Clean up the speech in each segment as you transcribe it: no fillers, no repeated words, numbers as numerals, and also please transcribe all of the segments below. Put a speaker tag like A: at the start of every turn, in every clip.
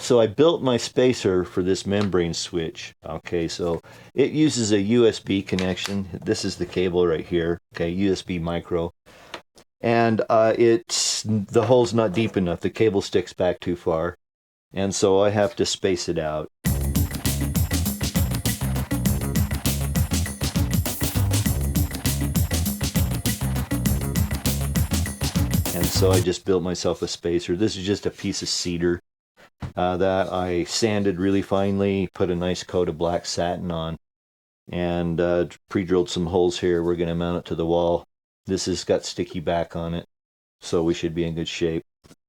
A: so I built my spacer for this membrane switch. Okay, so it uses a USB connection. This is the cable right here. Okay, USB micro. And the hole's not deep enough. The cable sticks back too far. And so I have to space it out. And so I just built myself a spacer. This is just a piece of cedar that I sanded really finely, put a nice coat of black satin on, and pre-drilled some holes here. We're going to mount it to the wall. This has got sticky back on it, so we should be in good shape.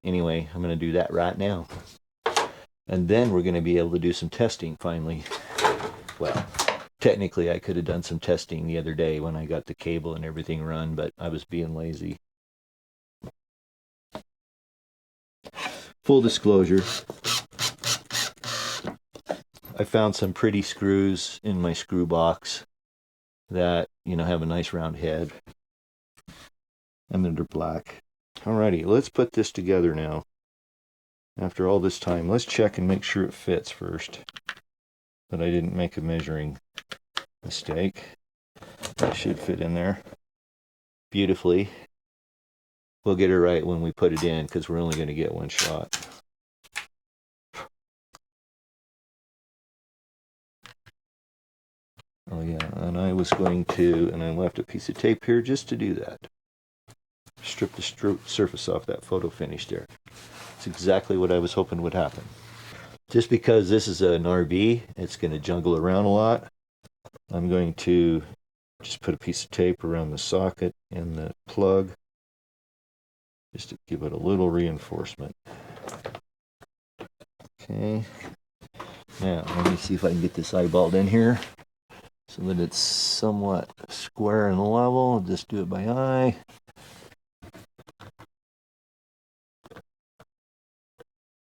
A: Anyway, I'm going to do that right now. And then we're going to be able to do some testing finally. Well, technically I could have done some testing the other day when I got the cable and everything run, but I was being lazy. Full disclosure, I found some pretty screws in my screw box that, you know, have a nice round head. And then they're black. Alrighty, let's put this together now. After all this time, let's check and make sure it fits first. That I didn't make a measuring mistake. That should fit in there beautifully. We'll get it right when we put it in, because we're only going to get one shot. Oh yeah, and I was going to, and I left a piece of tape here just to do that. Strip the surface off that photo finish there. It's exactly what I was hoping would happen. Just because this is an RV, it's going to juggle around a lot. I'm going to just put a piece of tape around the socket and the plug, just to give it a little reinforcement. Okay. Now, let me see if I can get this eyeballed in here so that it's somewhat square and level. I'll just do it by eye.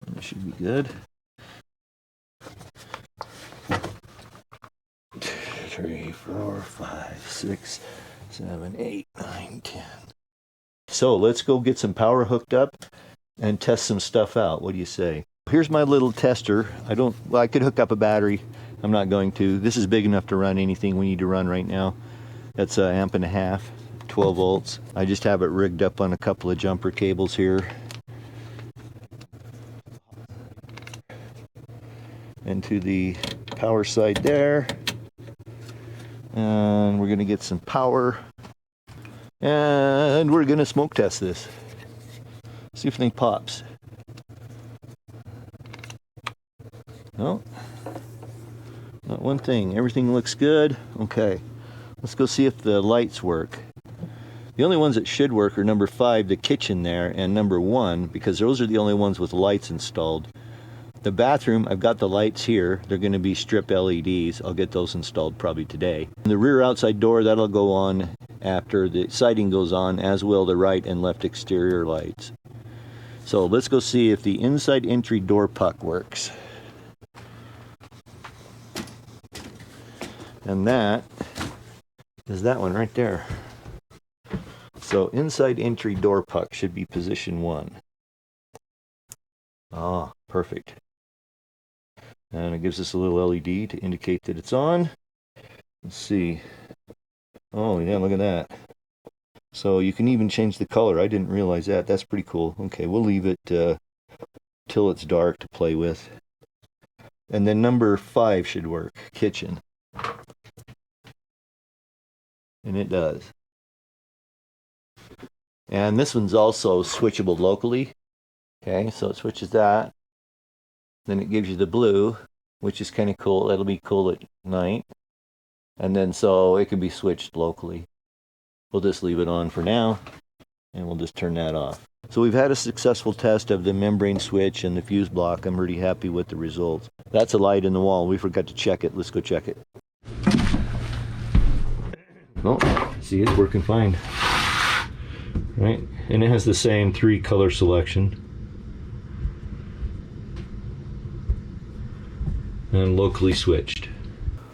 A: That should be good. 3, 4, 5, 6, 7, 8, 9, 10. So let's go get some power hooked up and test some stuff out. What do you say? Here's my little tester. I could hook up a battery. I'm not going to. This is big enough to run anything we need to run right now. That's an 1.5 amp, 12 volts. I just have it rigged up on a couple of jumper cables here. And to the power side there. And we're going to get some power. And we're going to smoke test this. See if anything pops. No, not one thing. Everything looks good. Okay, let's go see if the lights work. The only ones that should work are number 5, the kitchen there, and number 1, because those are the only ones with lights installed. The bathroom, I've got the lights here. They're going to be strip LEDs. I'll get those installed probably today. The rear outside door, that'll go on after the siding goes on, as will the right and left exterior lights. So let's go see if the inside entry door puck works. And that is that one right there. So inside entry door puck should be position 1. Ah, perfect. And it gives us a little LED to indicate that it's on. Let's see. Oh yeah, look at that. So you can even change the color. I didn't realize that. That's pretty cool. Okay, we'll leave it till it's dark to play with. And then number 5 should work. Kitchen. And it does. And this one's also switchable locally. Okay, so it switches that. Then it gives you the blue, which is kind of cool. That'll be cool at night. And then so it can be switched locally. We'll just leave it on for now, and we'll just turn that off. So we've had a successful test of the membrane switch and the fuse block. I'm pretty happy with the results. That's a light in the wall. We forgot to check it. Let's go check it. Oh, see, it's working fine. Right? And it has the same 3 color selection. And locally switched.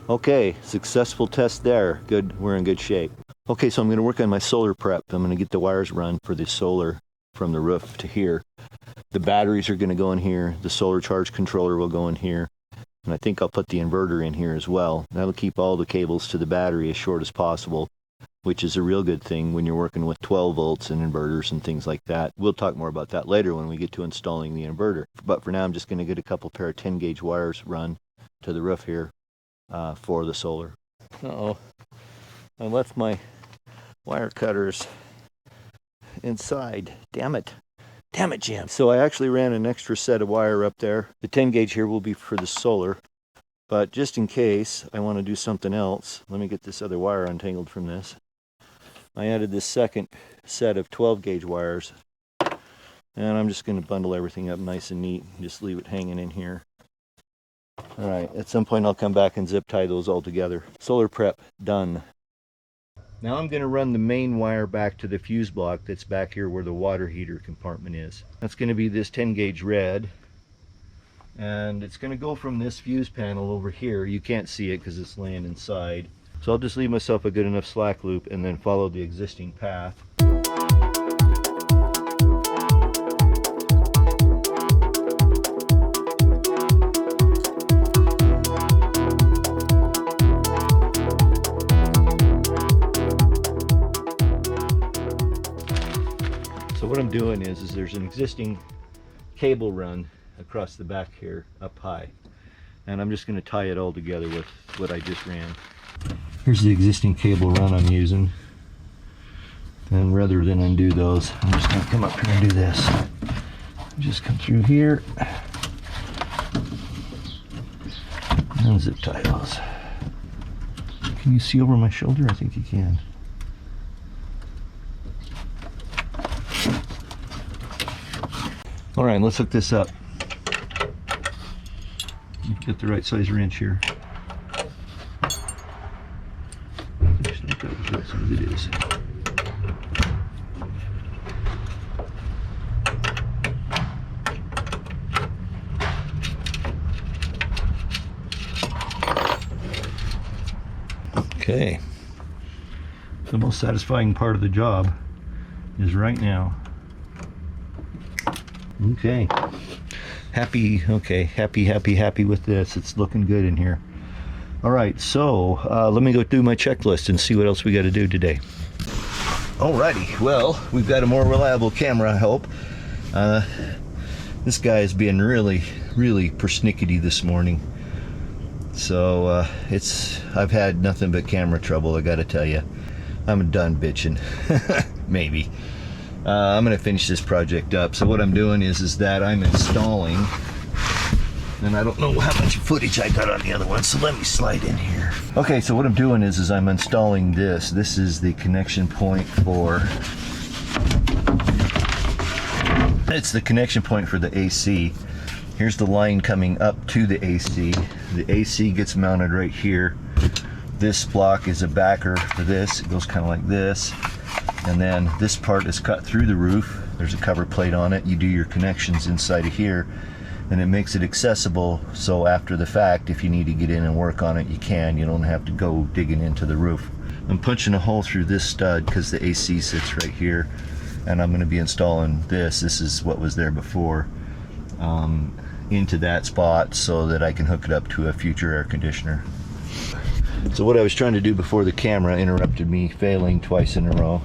A: Okay, successful test there. Good, we're in good shape. Okay, so I'm going to work on my solar prep. I'm going to get the wires run for the solar from the roof to here. The batteries are going to go in here. The solar charge controller will go in here. And I think I'll put the inverter in here as well. That'll keep all the cables to the battery as short as possible, which is a real good thing when you're working with 12 volts and inverters and things like that. We'll talk more about that later when we get to installing the inverter. But for now, I'm just going to get a couple pair of 10 gauge wires run to the roof here for the solar. Uh-oh. I left my wire cutters inside. Damn it. Damn it, Jim. So I actually ran an extra set of wire up there. The 10 gauge here will be for the solar. But just in case I want to do something else, let me get this other wire untangled from this. I added this second set of 12 gauge wires. And I'm just going to bundle everything up nice and neat. Just leave it hanging in here. Alright, at some point I'll come back and zip tie those all together. Solar prep done. Now I'm going to run the main wire back to the fuse block that's back here where the water heater compartment is. That's going to be this 10 gauge red. And it's going to go from this fuse panel over here. You can't see it because it's laying inside. So I'll just leave myself a good enough slack loop and then follow the existing path. So what I'm doing is there's an existing cable run across the back here up high, and I'm just going to tie it all together with what I just ran. Here's the existing cable run I'm using, and rather than undo those, I'm just going to come up here and do this. Just come through here and zip tie those. Can you see over my shoulder? I think you can. All right, let's hook this up. Get the right size wrench here. Just look at what size it is. Okay. The most satisfying part of the job is right now. Okay. Happy with this. It's looking good in here. All right, so let me go do my checklist and see what else we got to do today. Alrighty, well, we've got a more reliable camera, I hope. This guy is being really persnickety this morning. So I've had nothing but camera trouble, I gotta tell you. I'm done bitching. Maybe. I'm going to finish this project up. So what I'm doing is that I'm installing, and I don't know how much footage I got on the other one, so let me slide in here. Okay, so what I'm doing is I'm installing this. This is the connection point for, it's the connection point for the AC. Here's the line coming up to the AC. The AC gets mounted right here. This block is a backer for this. It goes kind of like this. And then this part is cut through the roof. There's a cover plate on it. You do your connections inside of here, and it makes it accessible, so after the fact, if you need to get in and work on it, you can. You don't have to go digging into the roof. I'm punching a hole through this stud because the AC sits right here, and I'm going to be installing this. This is what was there before, into that spot so that I can hook it up to a future air conditioner. So what I was trying to do before the camera interrupted me, failing twice in a row,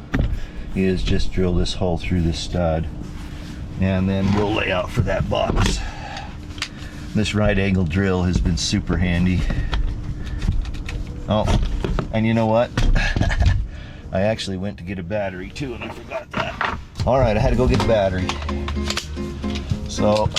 A: is just drill this hole through this stud, and then we'll lay out for that box. This right angle drill has been super handy. Oh, and you know what? I actually went to get a battery too, and I forgot that. All right, I had to go get the battery. So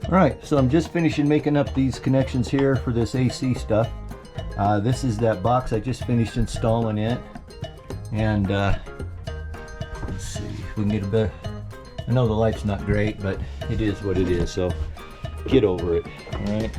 A: Alright, so I'm just finishing making up these connections here for this AC stuff. This is that box I just finished installing it. And let's see if we can get a bit. I know the light's not great, but it is what it is, so get over it. Alright.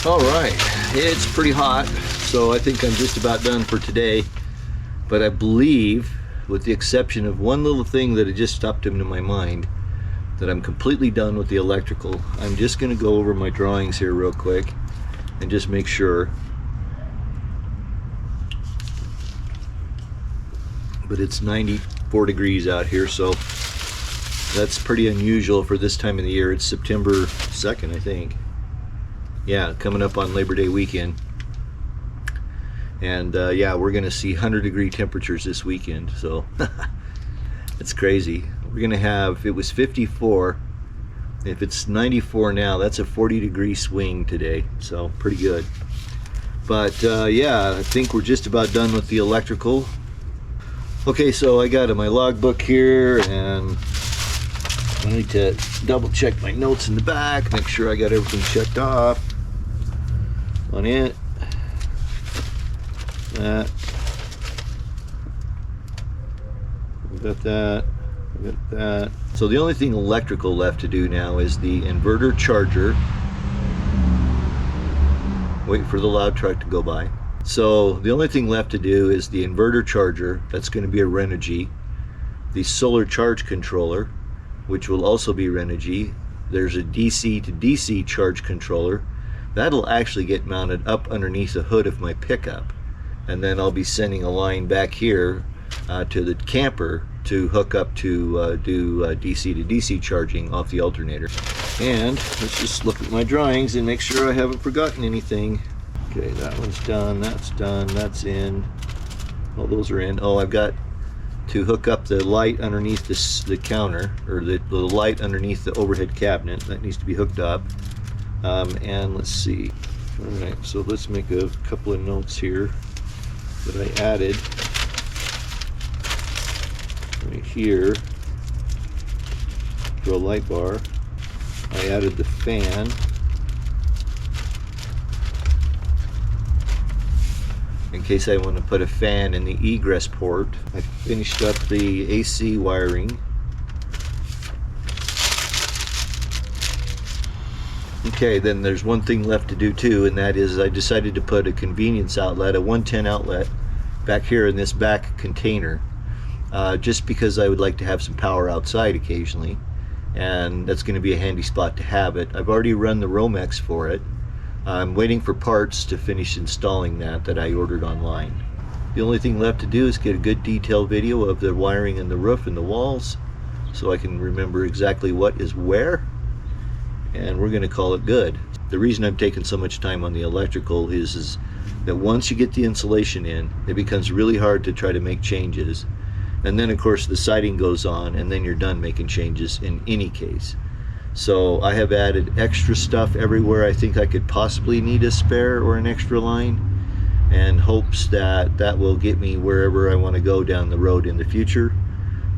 A: All right, it's pretty hot, so I think I'm just about done for today. But I believe, with the exception of one little thing that had just stopped into my mind, that I'm completely done with the electrical. I'm just going to go over my drawings here real quick and just make sure. But it's 94 degrees out here, so that's pretty unusual for this time of the year. It's September 2nd, I think. Yeah, coming up on Labor Day weekend. And yeah, we're gonna see 100-degree temperatures this weekend, so it's crazy. We're gonna have, it was 54. If it's 94 now, that's a 40-degree swing today, so pretty good. But yeah, I think we're just about done with the electrical. Okay, so I got my logbook here, and I need to double check my notes in the back, make sure I got everything checked off on it. That. We got that. We got that. So the only thing electrical left to do now is the inverter charger. Wait for the loud truck to go by. So the only thing left to do is the inverter charger. That's going to be a Renogy. The solar charge controller, which will also be Renogy. There's a DC to DC charge controller. That'll actually get mounted up underneath the hood of my pickup. And then I'll be sending a line back here to the camper to hook up to do DC to DC charging off the alternator. And let's just look at my drawings and make sure I haven't forgotten anything. Okay, that one's done, that's in. All those are in. Oh, I've got to hook up the light underneath the counter, or the light underneath the overhead cabinet. That needs to be hooked up. And let's see. All right, so let's make a couple of notes here that I added right here to a light bar. I added the fan. In case I want to put a fan in the egress port. I finished up the AC wiring. Okay, then there's one thing left to do too, and that is I decided to put a convenience outlet, a 110 outlet, back here in this back container, just because I would like to have some power outside occasionally, and that's going to be a handy spot to have it. I've already run the Romex for it. I'm waiting for parts to finish installing that I ordered online. The only thing left to do is get a good detailed video of the wiring in the roof and the walls, so I can remember exactly what is where, and we're going to call it good. The reason I'm taking so much time on the electrical is that once you get the insulation in, it becomes really hard to try to make changes. And then of course the siding goes on, and then you're done making changes in any case. So I have added extra stuff everywhere I think I could possibly need a spare or an extra line, and hopes that that will get me wherever I want to go down the road in the future.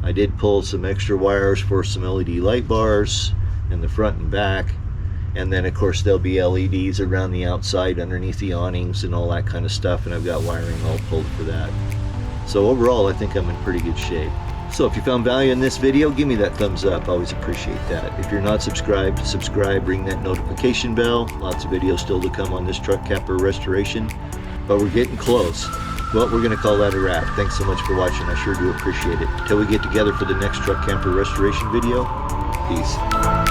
A: I did pull some extra wires for some LED light bars in the front and back, and then of course there'll be LEDs around the outside underneath the awnings and all that kind of stuff, and I've got wiring all pulled for that. So overall I think I'm in pretty good shape. So if you found value in this video, give me that thumbs up. I always appreciate that. If you're not subscribed, subscribe, ring that notification bell. Lots of videos still to come on this truck camper restoration, but we're getting close. Well, we're going to call that a wrap. Thanks so much for watching. I sure do appreciate it. Until we get together for the next truck camper restoration video, peace.